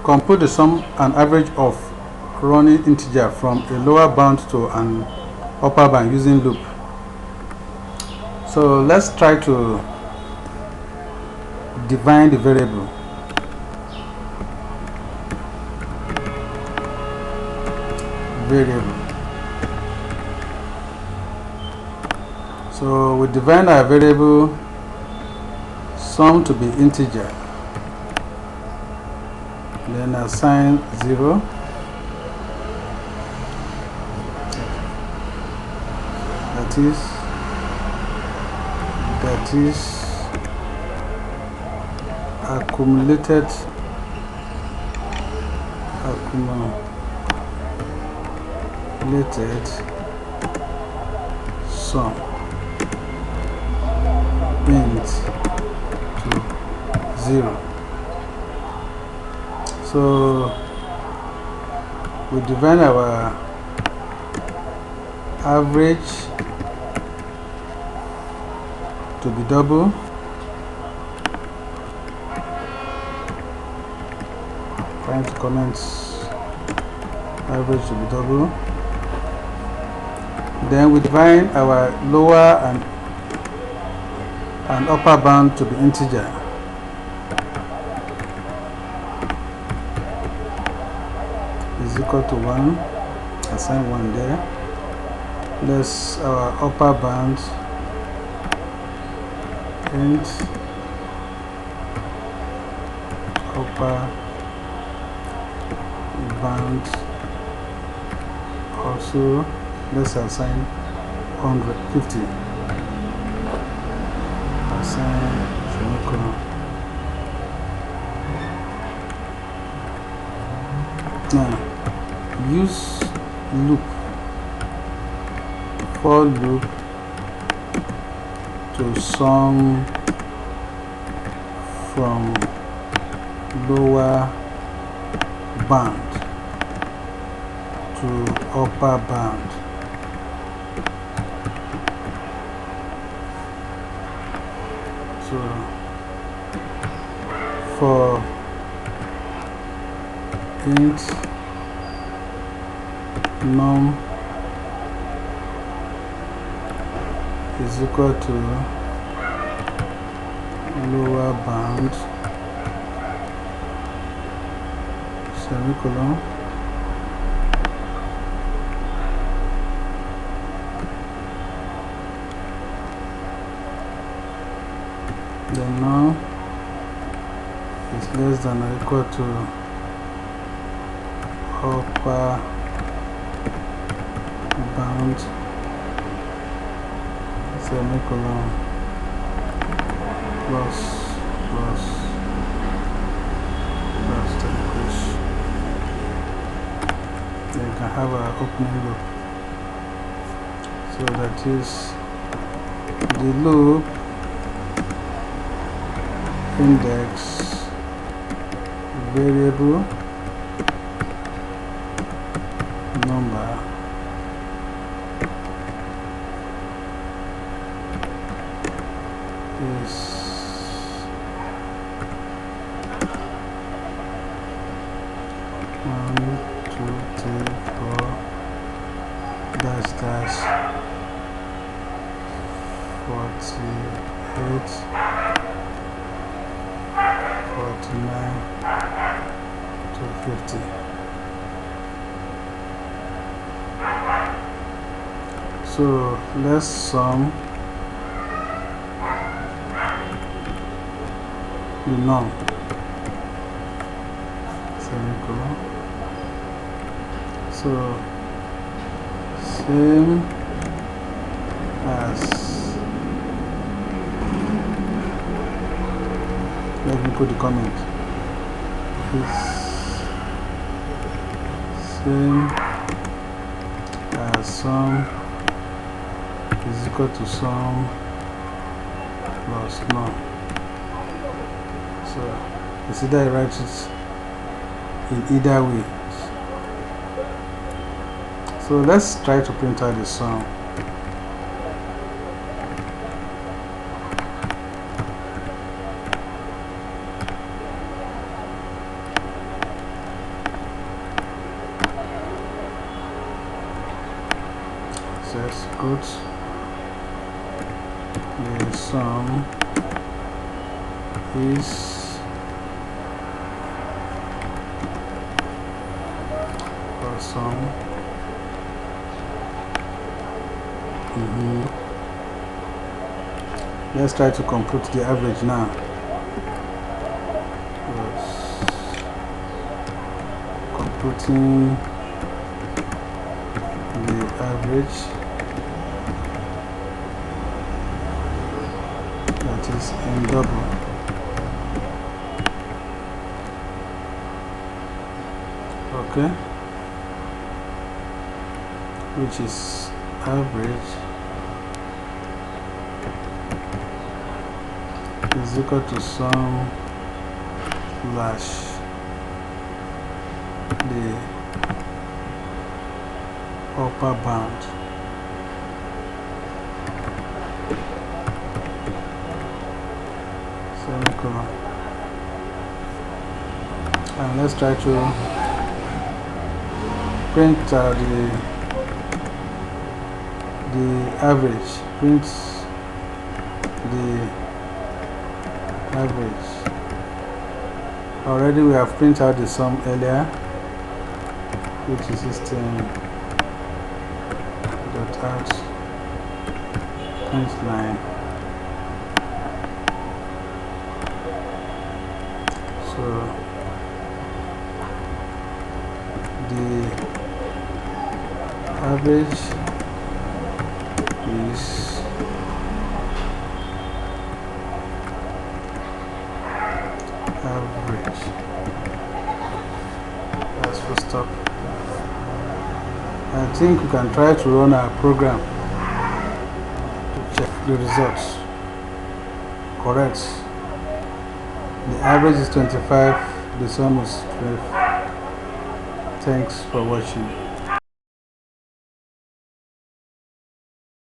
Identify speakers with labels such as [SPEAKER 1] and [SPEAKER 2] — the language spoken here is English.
[SPEAKER 1] compute the sum and average of running integer from a lower bound to an upper bound using loop. So let's try to define the variable. So we define our variable sum to be integer, then assign 0. That is accumulated sum int to 0. So we define our average to be double, trying to comment average to be double. Then we define our lower and upper bound to be integer. Is equal to 1, assign 1 there. That's our upper bound, int upper bound, also let's assign 150, assign semicolon. Now use loop, for loop, to sum from lower bound to upper bound. So for int num is equal to lower bound semicolon, then now is less than or equal to upper bound semicolon plus then you can have an opening loop. So that is the loop index variable number is 1, 2, 3, 4 dash 48, 49 to 50. So let's sum the num, semicolon. So same as, let me put the comment, is same as sum is equal to sum plus num. So it's either I write it in either way. So let's try to print out the sum. test growth. The sum is sum. Let's try to compute the average now. Yes. Computing the average, that is n double. Okay, which is average is equal to sum slash the upper bound semicolon. And let's try to print the average. Print the average. Already we have printed out the sum earlier, which is system dot out print line. So the average is average. That's full stop. I think we can try to run our program to check the results. Correct. The average is 25, the sum is 12. Thanks for watching.